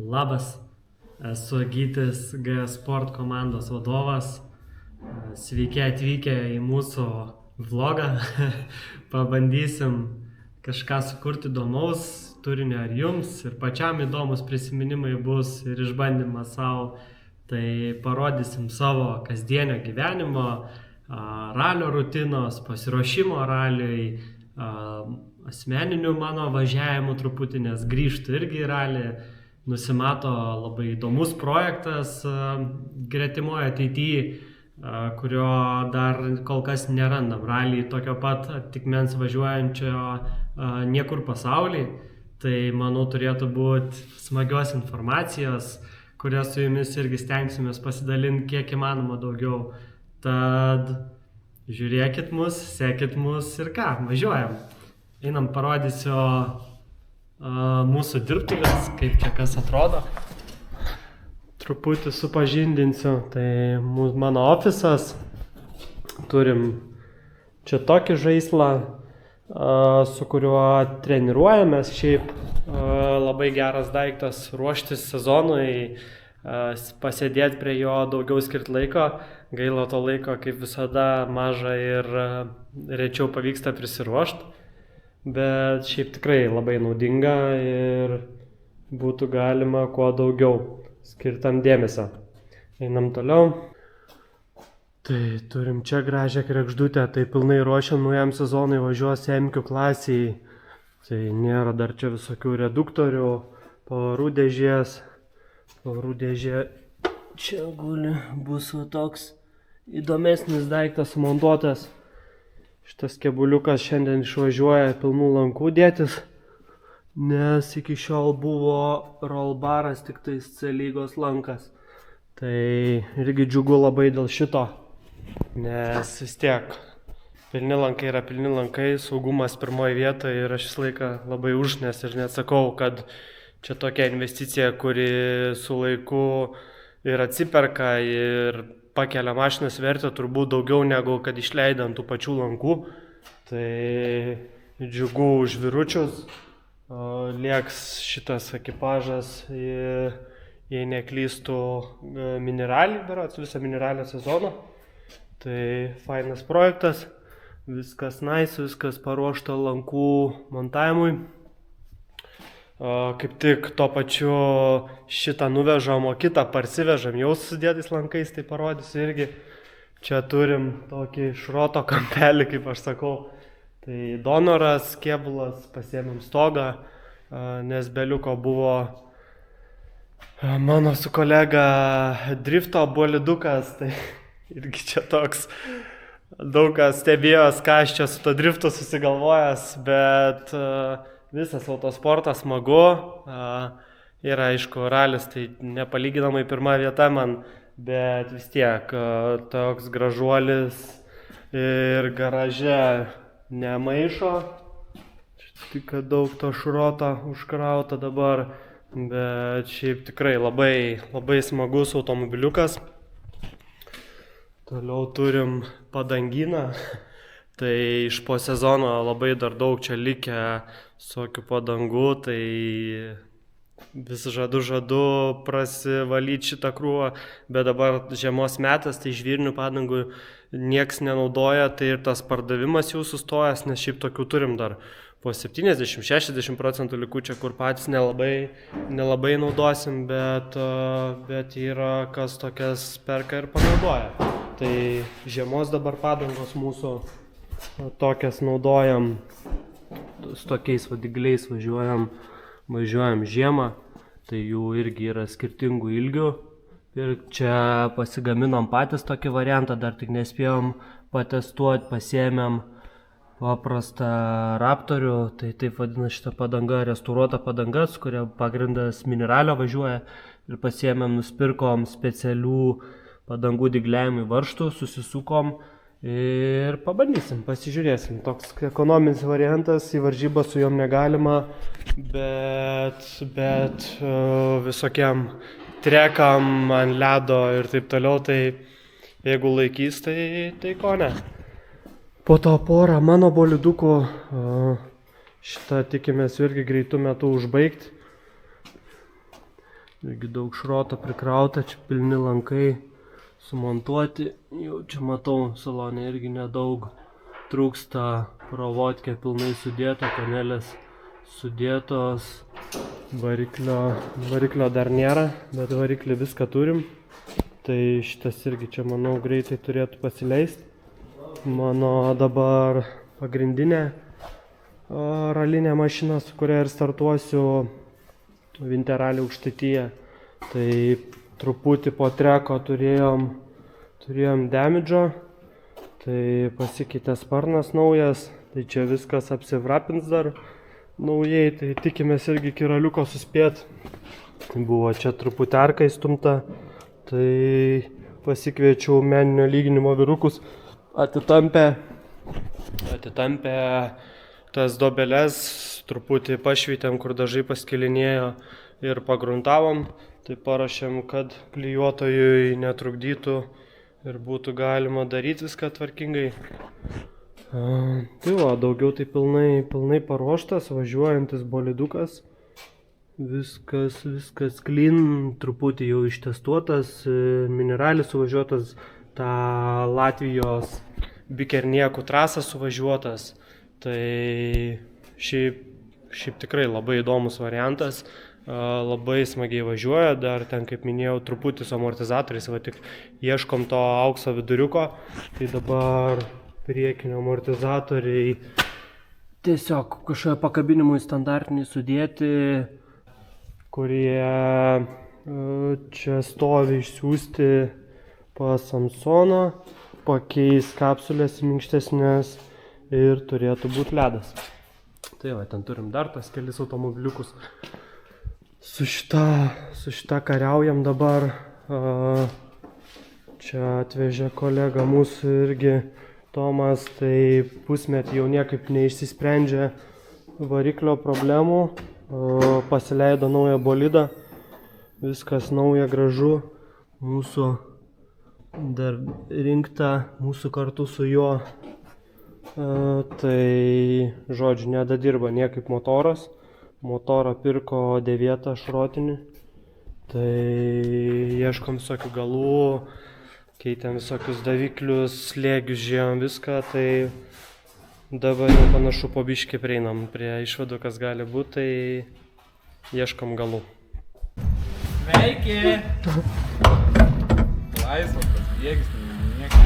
Labas, esu Gytis G Sport komandos vadovas. Sveiki atvykę į mūsų vlogą. Pabandysim kažką sukurti įdomaus turinio ir jums, ir pačiam įdomus prisiminimai bus ir išbandymas savo. Tai parodysim savo kasdienio gyvenimo, ralio rutinos, pasiruošimo raliui, asmeninių mano važiavimų truputį, nes grįžtu irgi į ralį. Nusimato labai įdomus projektas gretimoje ateityje, kurio dar kol kas nerandam. Ralį tokio pat atitikmens važiuojančio niekur pasaulyje. Tai manau turėtų būti smagios informacijos, kurią su jumis irgi stengsimės pasidalinti kiek įmanoma daugiau. Tad žiūrėkit mus, sekit mus ir ką, važiuojam. Einam, parodysiu mūsų dirbtuvės, kaip čia kas atrodo. Truputį supažindinsiu. Tai mano ofisas. Turim čia tokį žaislą, su kuriuo treniruojamės. Šiaip labai geras daiktas ruoštis sezonui, pasėdėti prie jo, daugiau skirti laiko. Gaila to laiko, kaip visada, maža ir rečiau pavyksta prisiruošti. Bet šiaip tikrai labai naudinga ir būtų galima kuo daugiau skirtam dėmesio. Einam toliau. Tai turim čia gražią kregždutę, tai pilnai ruošiam naujam sezonui, važiuos M-kių klasiai. Tai nėra dar čia visokių reduktorių, pavarų dėžės. Pavarų dėžė čia guli, bus toks įdomesnis daiktas sumontuotas. Šitas kebuliukas šiandien išvažiuoja pilnų lankų dėtis, nes iki šiol buvo rollbaras, tik tais C lygos lankas. Tai irgi džiugu labai dėl šito, nes vis tiek pilni lankai yra pilni lankai, saugumas pirmoje vietoje ir aš visą laiką labai už, nes ir net sakau, kad čia tokia investicija, kuri su laiku ir atsiperka ir pakelia mašinos vertę turbūt daugiau negu kad išleidant tų pačių lankų. Tai džiugu už vyručius. Lieks šitas ekipažas, jei neklystų, mineralį, berods visą mineralio sezoną. Tai fainas projektas, viskas nice, viskas paruošta lankų montavimui. Kaip tik tuo pačiu šitą nuvežam, o kitą parsivežam jau sudėtais lankais, tai parodysiu irgi. Čia turim tokį šroto kampelį, kaip aš sakau. Tai donoras, kėbulas, pasiėmėm stogą, nes beliuko buvo mano su kolega drifto bolidukas, tai irgi čia toks. Daug kas stebėjos, ką aš čia su to driftu susigalvojęs, bet visas autosportas smagu, yra aišku ralis, tai nepalyginamai pirma vieta man, bet vis tiek toks gražuolis ir garaže nemaišo, tik daug to šroto užkrauta dabar, bet šiaip tikrai labai smagus automobiliukas. Toliau turim padangyną. Tai iš po sezono labai dar daug čia likę visokių padangų, tai vis žadu prasivalyti šitą krūvą, bet dabar žiemos metas, tai žvyrinių padangų nieks nenaudoja, tai ir tas pardavimas jų sustojęs, nes šiaip tokių turim dar po 70-60% likučią, kur patys nelabai naudosim, bet yra kas tokias perka ir panaudoja. Tai žiemos dabar padangos mūsų tokias naudojam, su tokiais vadigaliais važiuojam žiemą, tai jų irgi yra skirtingų ilgių. Ir čia pasigaminom patys tokį variantą, dar tik nespėjom patestuoti, pasiėmėm paprastą Raptorių, tai taip vadina šitą padangą, restauruota padanga, su kuria pagrindas mineralio važiuoja, ir pasiėmėm, nusipirkom specialių padangų dygliavimui varžtų, susisukom ir pabandysim, pasižiūrėsim. Toks ekonominis variantas, į varžybą su jom negalima, bet visokiam trekam ant ledo ir taip toliau, tai jeigu laikys, tai ko ne. Po to porą mano bolidukų, šitą tikimės irgi greitų metų užbaigti. Irgi daug šroto prikrauta, čia pilni lankai sumontuoti. Jau čia matau, salone irgi nedaug trūksta, provodkė pilnai sudėta, panelės sudėtos, variklio dar nėra, bet variklį viską turim. Tai šitas irgi čia, manau, greitai turėtų pasileisti. Mano dabar pagrindinė ralinė mašina, su kuria ir startuosiu Winter-Rally Aukštaitiją. Tai truputį po treko turėjom damage'o, tai pasikeitė sparnas naujas, tai čia viskas apsivrapins dar naujai, tai tikimės irgi iki raliuko suspėt. Buvo čia truputį arka įstumta, tai pasikviečiau meninio lyginimo vyrukus, atitampė tas dobeles, truputį pašvytėm, kur dažai paskilinėjo ir pagruntavom. Tai parašėm, kad klijuotojui netrukdytų ir būtų galima daryti viską tvarkingai. Tai va, daugiau tai pilnai paruoštas, važiuojantis bolidukas. Viskas clean, truputį jau ištestuotas, mineralis suvažiuotas, tą Latvijos Bikerniekų trasą suvažiuotas. Tai šiaip tikrai labai įdomus variantas, labai smagiai važiuoja, dar ten, kaip minėjau, truputį su amortizatoriais, va tik ieškom to aukso viduriuko, tai dabar priekinio amortizatoriai tiesiog kažkoje pakabinimui standartiniai sudėti, kurie čia stovi išsiųsti pas Samsoną, pakeis kapsulės minkštesnės ir turėtų būti ledas. Tai va, ten turim dar tas kelis automobiliukus. Su šita kariaujam dabar. Čia atvežė kolega mūsų irgi Tomas, tai pusmetį jau niekaip neišsisprendžia variklio problemų. Pasileido naują bolidą, viskas nauja, gražu. Mūsų dar rinkta, mūsų kartu su juo. Tai, žodžiu, nedadirba niekaip motoras. Motorą pirko 9 šrotinį. Tai ieškom visokių galų, keitėm visokius daviklius, slėgius, žiūrėjom viską. Tai dabar jau panašu po biškį prieinam prie išvadų, kas gali būti, tai ieškom galų. Sveiki! Laisvas tas bėgis, niekas.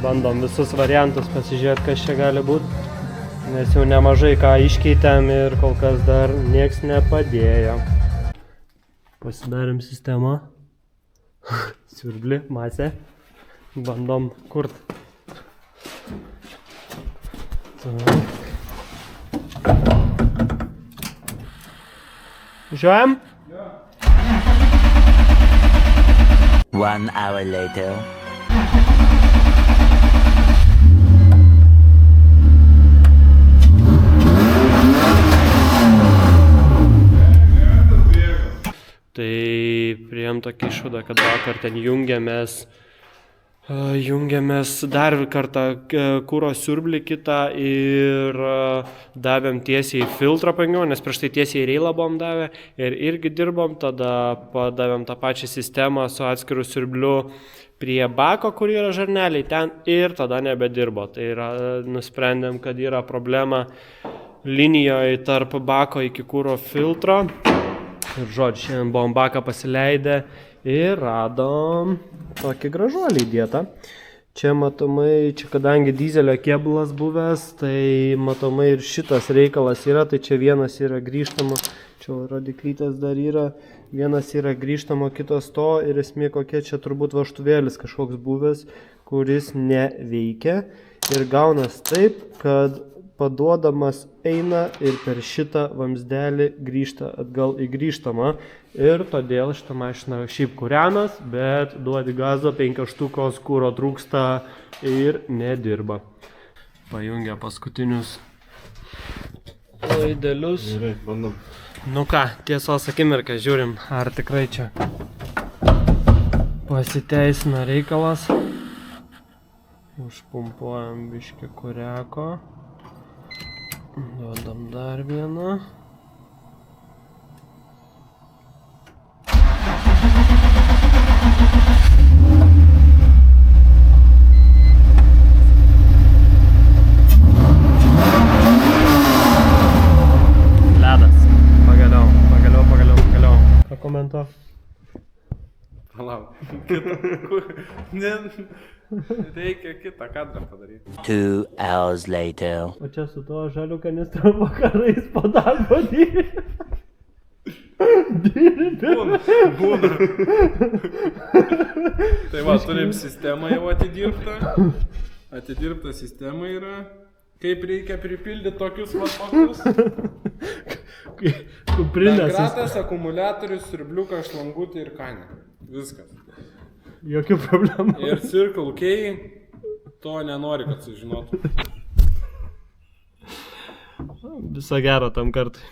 Bandom visus variantus pasižiūrėti, kas čia gali būti, nes jau nemažai ką iškeitėm ir kol kas dar nieks nepadėjo. Pasidarėm sistemą, siurbli, masė, bandom kurt. Žiūrėjom? 1 hour later. Tai priėjom tokį išvadą, kad vakar ten jungiamės dar kartą kuro siurblį kitą ir davėm tiesiai filtrą pangiau, nes prieš tai tiesiai reilą buvom davę ir irgi dirbom, tada padavėm tą pačią sistemą su atskiru siurbliu prie bako, kur yra žarneliai ten ir tada nebedirbo. Tai yra, nusprendėm, kad yra problema linijoje tarp bako iki kuro filtro. Ir žodžiu, šiandien buvom baką pasileidę ir radom tokį gražuolį įdėtą. Čia matomai, kadangi dizelio kėbulas buvęs, tai matomai ir šitas reikalas yra, tai čia vienas yra grįžtama, čia rodiklytės dar yra, vienas yra grįžtama, kitas to ir esmė kokia, čia turbūt vaštuvėlis kažkoks buvęs, kuris neveikia ir gaunas taip, kad paduodamas eina ir per šitą vamzdelį grįžta atgal į grįžtamą. Ir todėl šitą mašiną šiaip kūrenas, bet duodi gazą, 5 štukos kūro trūksta ir nedirba. Pajungia paskutinius laidelius. Gerai, bandom. Nu ką, tiesos akimirką žiūrim, ar tikrai čia pasiteisina reikalas. Užpumpuojam biškį kuriako. Duodam dar vieną. Pakomentuok. Palauk. Reikia kitą kadrą padaryti. 2 hours later. O čia su tuo žaliu kanistru vakarais po darbo dirbi. Būna. Tai va, turim sistemą jau atidirbtą. Atidirbta sistema yra. Kaip reikia pripildyti tokius vatmakus. Kuprinės. Kratas, akumuliatorius, siurbliukas, šlangutė ir kanė. Viskas. Jokių problemų. Ir Circle K to nenori, kad sužinotų. Viso gero tam kartui.